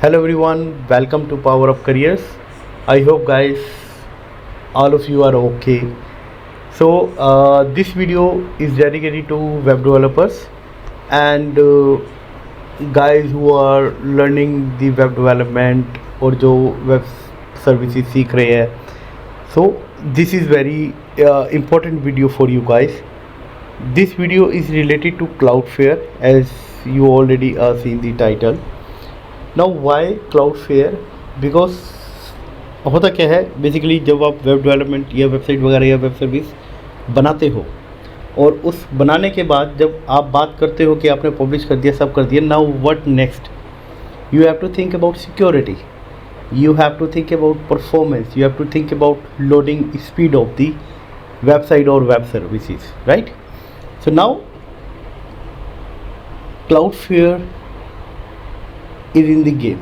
Hello everyone, welcome to Power Up Careers. I hope guys all of you are okay. This video is dedicated to web developers and guys who are learning the web development और जो web services सीख रहे हैं. So this is very important video for you guys. This video is related to Cloudflare as you already seen the title. Now why Cloudflare? Because होता क्या है basically, जब आप वेब डेवलपमेंट या वेबसाइट वगैरह या वेब सर्विस बनाते हो और उस बनाने के बाद जब आप बात करते हो कि आपने पब्लिश कर दिया, सब कर दिया, now what next? You have to think about security, you have to think about performance, you have to think about loading speed of the website और web services, right? So now Cloudflare is in the game.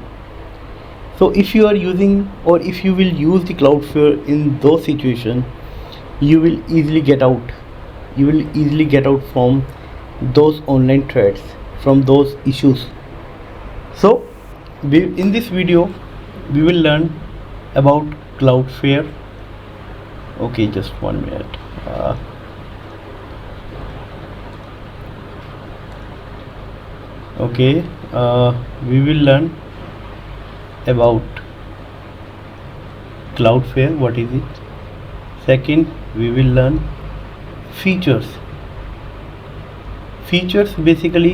So if you are using or if you will use the Cloudflare in those situations, you will easily get out. You will easily get out from those online threats, from those issues. So in this video we will learn about Cloudflare. Okay, just 1 minute. We will learn about Cloudflare, what is it. Second, we will learn features. Features basically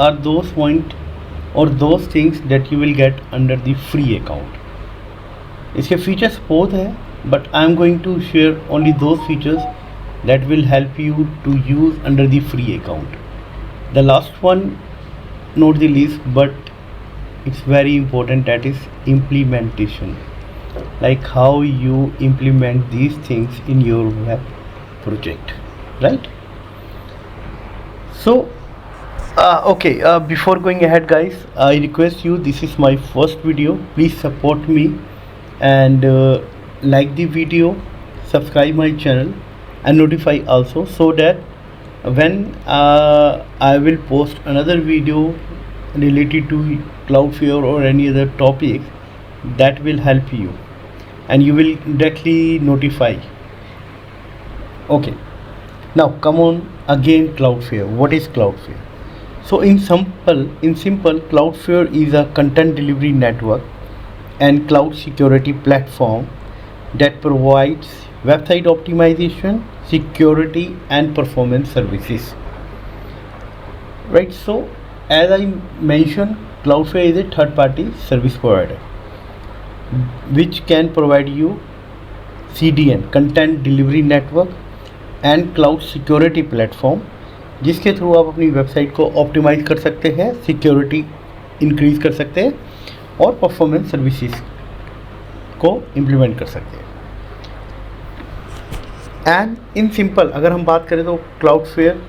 are those point or those things that you will get under the free account. इसके features बहुत है, but I am going to share only those features that will help you to use under the free account. The last one, not the least, but it's very important, that is implementation, like how you implement these things in your web project, right? So before going ahead guys, I request you, this is my first video, please support me and like the video, subscribe my channel and notify also, so that when I will post another video related to Cloudflare or any other topic, that will help you and you will directly notify. Okay, now come on again, Cloudflare. What is Cloudflare? So in simple, Cloudflare is a content delivery network and cloud security platform that provides website optimization, security and performance services, right? So as I mentioned, Cloudflare is a third party service provider which can provide you CDN, content delivery network and cloud security platform, जिसके through आप अपनी website को optimise कर सकते हैं, security increase कर सकते हैं और परफॉर्मेंस सर्विसेज को इम्प्लीमेंट कर सकते हैं. एंड इन सिंपल अगर हम बात करें तो क्लाउडफ्लेयर,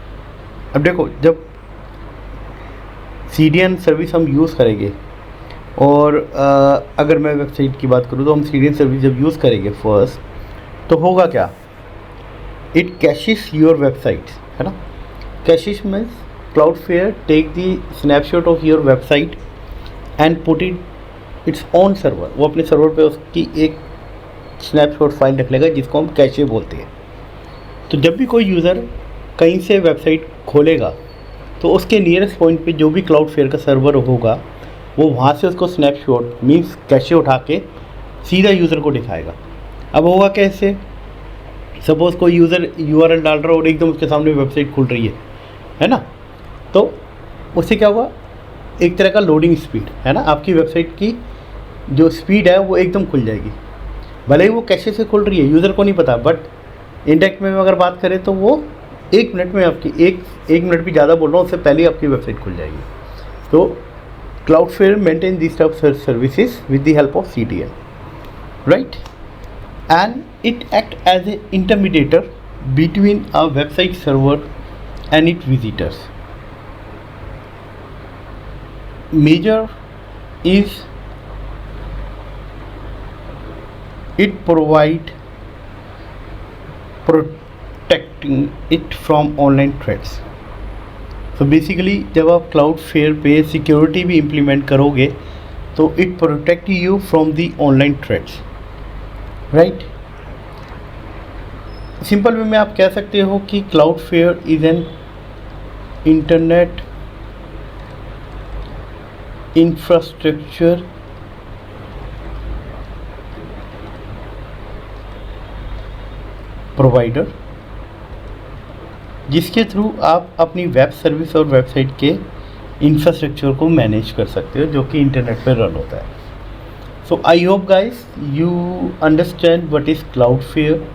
अब देखो, जब CDN सर्विस हम यूज़ करेंगे और अगर मैं वेबसाइट की बात करूँ तो हम CDN सर्विस जब यूज़ करेंगे फर्स्ट, तो होगा क्या? इट कैशेस योर वेबसाइट, है ना? Caches means Cloudflare take the snapshot of your website and put it it's on server. वो अपने सर्वर पे उसकी एक स्नैपशॉट फाइल रख लेगा जिसको हम कैशे बोलते हैं. तो जब भी कोई यूज़र कहीं से वेबसाइट खोलेगा तो उसके नियरेस्ट पॉइंट पे जो भी क्लाउडफ्लेयर का सर्वर होगा वो वहाँ से उसको स्नैपशॉट मीन्स कैशे उठा के सीधा यूज़र को दिखाएगा. अब होगा कैसे? सपोज़ कोई यूज़र URL डाल रहा है और एकदम उसके सामने वेबसाइट खुल रही है ना? तो उससे क्या होगा? एक तरह का लोडिंग स्पीड, है ना? आपकी वेबसाइट की जो स्पीड है वो एकदम खुल जाएगी, भले ही वो कैशे से खुल रही है, यूज़र को नहीं पता, बट इंडेक्स में अगर बात करें तो वो 1 मिनट में आपकी एक मिनट भी ज़्यादा बोल रहा हूँ, उससे पहले ही आपकी वेबसाइट खुल जाएगी. तो Cloudflare maintain this type of services with the help of CDN, right? And it act as a intermediator between a website server and it visitors. Major is it provide protecting it from online threats. तो basically जब आप Cloudflare पे security भी implement करोगे तो it protect you from the online threats, right. Simple way में आप कह सकते हो कि Cloudflare is an internet infrastructure provider, जिसके थ्रू आप अपनी वेब सर्विस और वेबसाइट के इंफ्रास्ट्रक्चर को मैनेज कर सकते हो जो कि इंटरनेट पर रन होता है। So I hope guys you understand what is Cloudflare.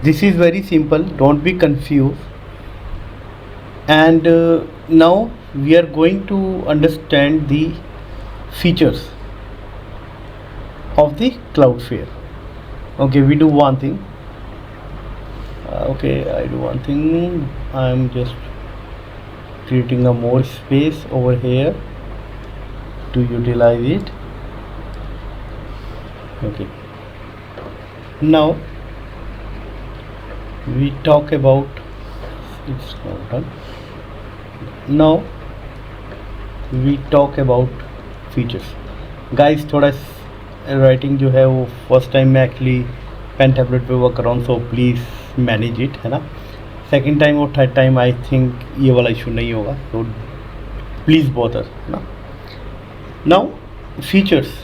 This is very simple, don't be confuse. And now we are going to understand the features of the Cloudflare. Okay, we do one thing. Okay, I do one thing. I'm just creating a more space over here to utilize it. Okay, now we talk about, it's not done. Now we talk about features. Guys, थोड़ा writing जो है वो first time मैं actually pen tablet पे work कर रहा हूँ, so please manage it, है ना। सेकेंड टाइम और थर्ड टाइम आई थिंक ये वाला इशू नहीं होगा, तो प्लीज़ बॉदर, है ना। Now features,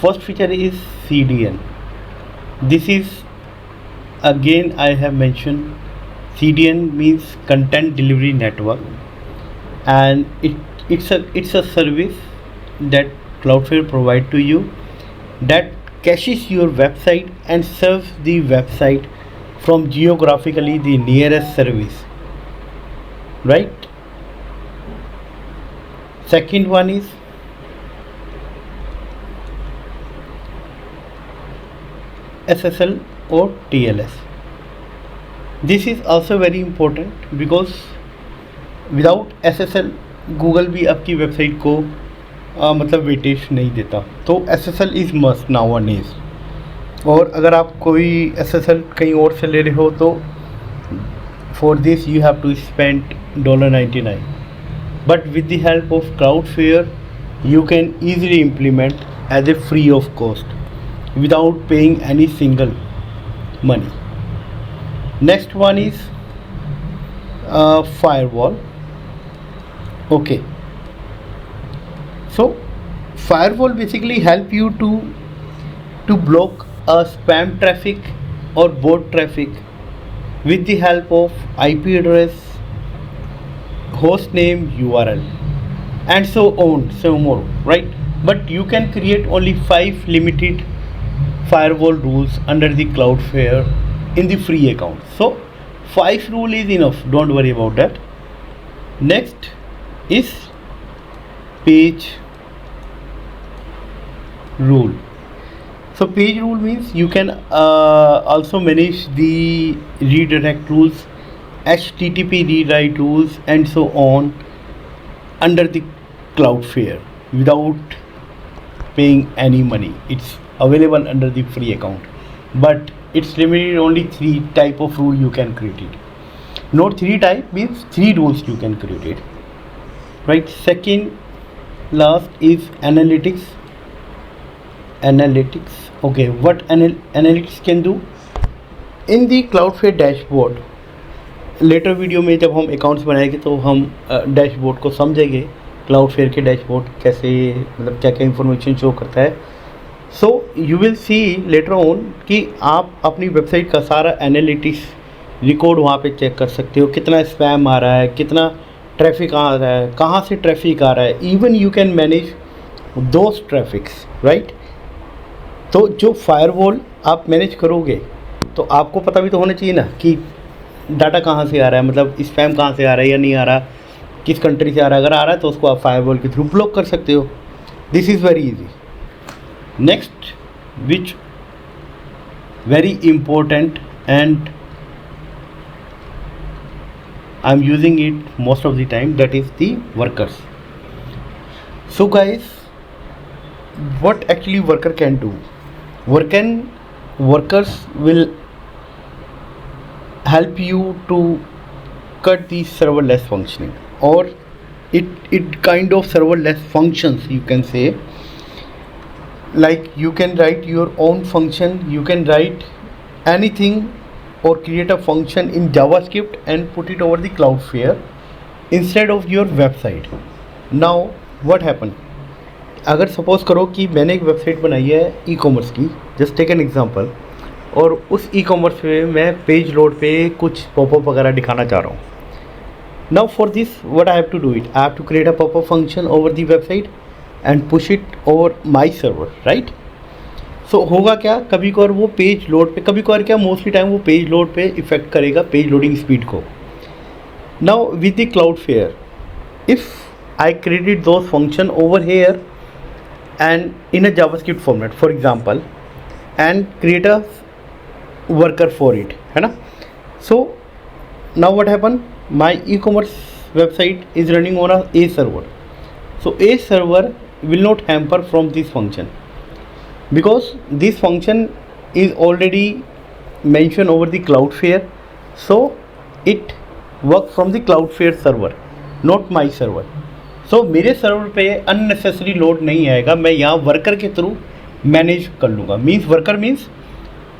first feature is CDN. This is again I have mention, CDN means content delivery network, and it's a service that Cloudflare provide to you that caches your website and serves the website from geographically the nearest service, right? Second one is SSL or TLS. This is also very important because without SSL Google भी आपकी website को मतलब weightage नहीं देता, तो SSL is must nowadays. और अगर आप कोई SSL कहीं और से ले रहे हो तो for this you have to spend $99, but with the help of Cloudflare you can easily implement as a free of cost without paying any single money. Next one is firewall. Okay, so firewall basically help you to block a spam traffic or bot traffic with the help of IP address, host name, URL, and so on, so more, right? But you can create only 5 limited firewall rules under the Cloudflare in the free account. So 5 rule is enough, don't worry about that. Next is page rule. So page rule means you can also manage the redirect rules, HTTP rewrite rules, and so on under the Cloudflare without paying any money. It's available under the free account, but it's limited only 3 type of rule you can create it. Not 3 type means 3 rules you can create it, right? Second last is analytics. Okay, what analytics can do in the Cloudflare dashboard. Later video में जब हम accounts बनाएंगे तो हम dashboard को समझेंगे, Cloudflare के dashboard कैसे मतलब क्या क्या इंफॉर्मेशन शो करता है। So you will see later on कि आप अपनी वेबसाइट का सारा एनालिटिक्स रिकॉर्ड वहाँ पे चेक कर सकते हो, कितना स्पैम आ रहा है, कितना ट्रैफिक आ रहा है, कहाँ से ट्रैफिक आ रहा है। Even you can manage those traffics, right. तो जो फायरवॉल आप मैनेज करोगे तो आपको पता भी तो होना चाहिए ना कि डाटा कहाँ से आ रहा है, मतलब स्पैम कहाँ से आ रहा है या नहीं आ रहा, किस कंट्री से आ रहा है। अगर आ रहा है तो उसको आप फायरवॉल के थ्रू ब्लॉक कर सकते हो। This is very easy. Next, which very important and I'm using it most of the time, that is the workers. So guys, what actually worker can do? Workers will help you to cut the serverless functioning, or it kind of serverless functions, you can say. Like you can write your own function, you can write anything or create a function in JavaScript and put it over the Cloudflare instead of your website. Now what happen, अगर suppose करो कि मैंने एक website बनाई है e commerce की, just take an example, और उस ई कॉमर्स में मैं पेज लोड पे कुछ पॉपअप वगैरह दिखाना चाह रहा हूँ. Now for this what I have to do it, I have to create a pop-up function over the website and push it over my server, right? So होगा क्या, कभी कभार वो पेज लोड पे, कभी कभार क्या मोस्टली टाइम वो पेज लोड पे इफेक्ट करेगा पेज लोडिंग स्पीड को. Now with the Cloudflare, if I created those function over here and in a JavaScript format for example and create a worker for it, है ना. So now what happen, my e-commerce website is running on a server. So a server will not hamper from this function because this function is already mentioned over the Cloudflare. So it works from the Cloudflare server, not my server. So मेरे server पे unnecessary load नहीं आएगा, मैं यहाँ worker के through manage कर लूँगा. Means worker means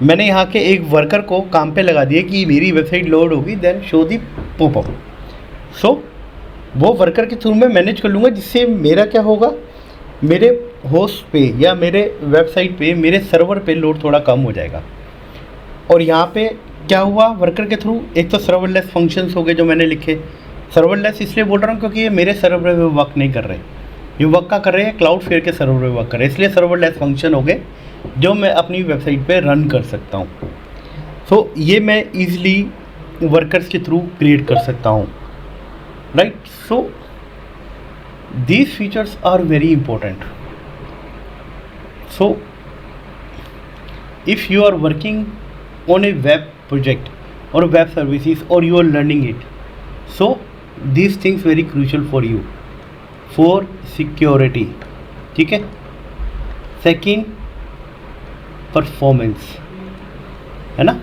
मैंने यहाँ के एक वर्कर को काम पे लगा दिया कि मेरी वेबसाइट लोड होगी, देन शो दी पॉपअप. सो वो वर्कर के थ्रू मैं मैनेज कर लूँगा, जिससे मेरा क्या होगा, मेरे होस्ट पे या मेरे वेबसाइट पे मेरे सर्वर पे लोड थोड़ा कम हो जाएगा. और यहाँ पे क्या हुआ, वर्कर के थ्रू एक तो सर्वरलेस फंक्शंस हो गए जो मैंने लिखे. सर्वरलेस इसलिए बोल रहा हूँ क्योंकि ये मेरे सर्वर पे वर्क नहीं कर रहे, ये वर्क का कर रहे हैं Cloudflare के सर्वर पे वर्क कर रहे हैं, इसलिए सर्वरलेस फंक्शन हो गए जो मैं अपनी वेबसाइट पे रन कर सकता हूँ. सो ये मैं ईज़िली वर्कर्स के थ्रू क्रिएट कर सकता हूँ, right. So these features are very important. So if you are working on a web project और वेब सर्विसेज और you are learning it, so these things very crucial for you for security, ठीक है. Second, performance, है ना.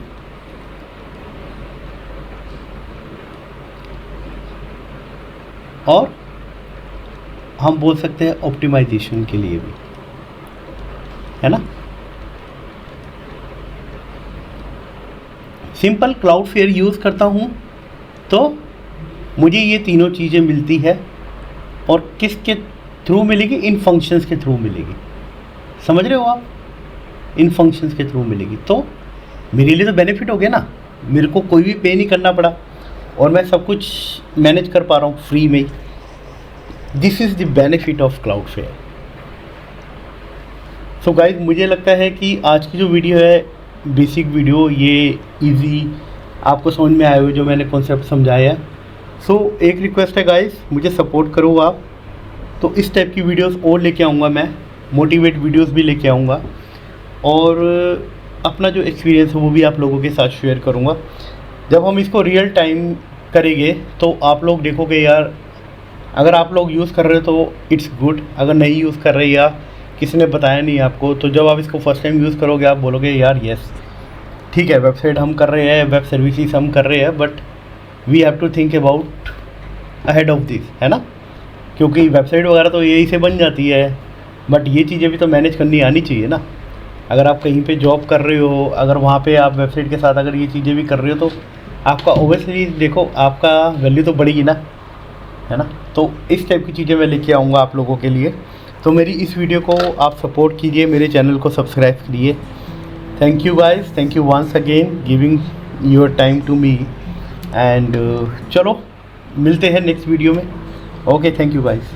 और हम बोल सकते हैं ऑप्टिमाइजेशन के लिए भी, है ना. सिंपल Cloudflare यूज़ करता हूँ तो मुझे ये तीनों चीज़ें मिलती है. और किसके थ्रू मिलेगी, इन फंक्शंस के थ्रू मिलेगी. समझ रहे हो आप, इन फंक्शंस के थ्रू मिलेगी. तो मेरे लिए तो बेनिफिट हो गया ना, मेरे को कोई भी पे नहीं करना पड़ा और मैं सब कुछ मैनेज कर पा रहा हूँ फ्री में. This is the benefit of Cloudflare. So guys, मुझे लगता है कि आज की जो वीडियो है, बेसिक वीडियो, ये इजी आपको समझ में आए हुए जो मैंने कॉन्सेप्ट समझाया है. सो एक रिक्वेस्ट है गाइज, मुझे सपोर्ट करो आप. तो इस टाइप की वीडियोस और लेके आऊँगा मैं, मोटिवेट वीडियोस भी लेके आऊँगा और अपना जो एक्सपीरियंस है वो भी आप लोगों के साथ शेयर करूँगा. जब हम इसको रियल टाइम करेंगे तो आप लोग देखोगे यार, अगर आप लोग यूज़ कर रहे हो तो इट्स गुड, अगर नहीं यूज़ कर रहे या किसी ने बताया नहीं आपको, तो जब आप इसको फर्स्ट टाइम यूज़ करोगे आप बोलोगे यार यस ठीक है, वेबसाइट हम कर रहे हैं, वेब सर्विसेज हम कर रहे हैं, but we have to think about ahead of this, है ना. क्योंकि वेबसाइट वगैरह तो यही से बन जाती है, बट ये चीज़ें भी तो मैनेज करनी आनी चाहिए ना. अगर आप कहीं पे जॉब कर रहे हो, अगर वहाँ पे आप वेबसाइट के साथ अगर ये चीज़ें भी कर रहे हो तो आपका ओबियसली देखो आपका वैल्यू तो बढ़ेगी ना, है ना. तो इस टाइप की चीज़ें मैं लेके आऊँगा आप लोगों के लिए. तो मेरी इस वीडियो को आप सपोर्ट कीजिए, मेरे चैनल को सब्सक्राइब कीजिए. Thank you guys, thank you once again giving your time to me. And चलो मिलते हैं नेक्स्ट वीडियो में. Okay, thank you guys.